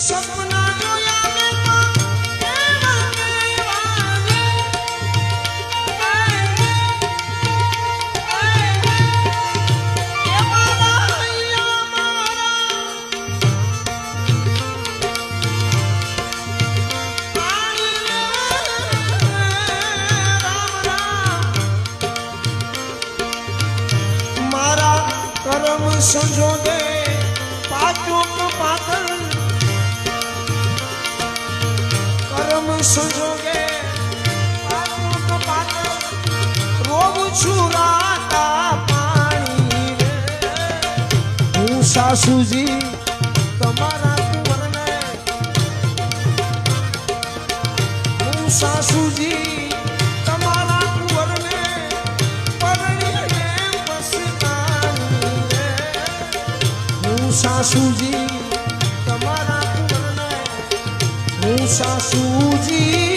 સપના જોયા ને તો એવા કેવા રે. એ મારા હૈયા મારા પાણી રે. રામ રામ મારા કરમ સંજોગે પાચુક પાતળ કરમ સંજોગે પાચુક પાતળ રોગ છુરાતા પાણી રે. હું સાસુજી તમારા કુંવરને હું સાસુજી તમારા કુંવરને પરણીને પસતાણી રે. હું સાસુજી તમારા કુંવરને હું સાસુજી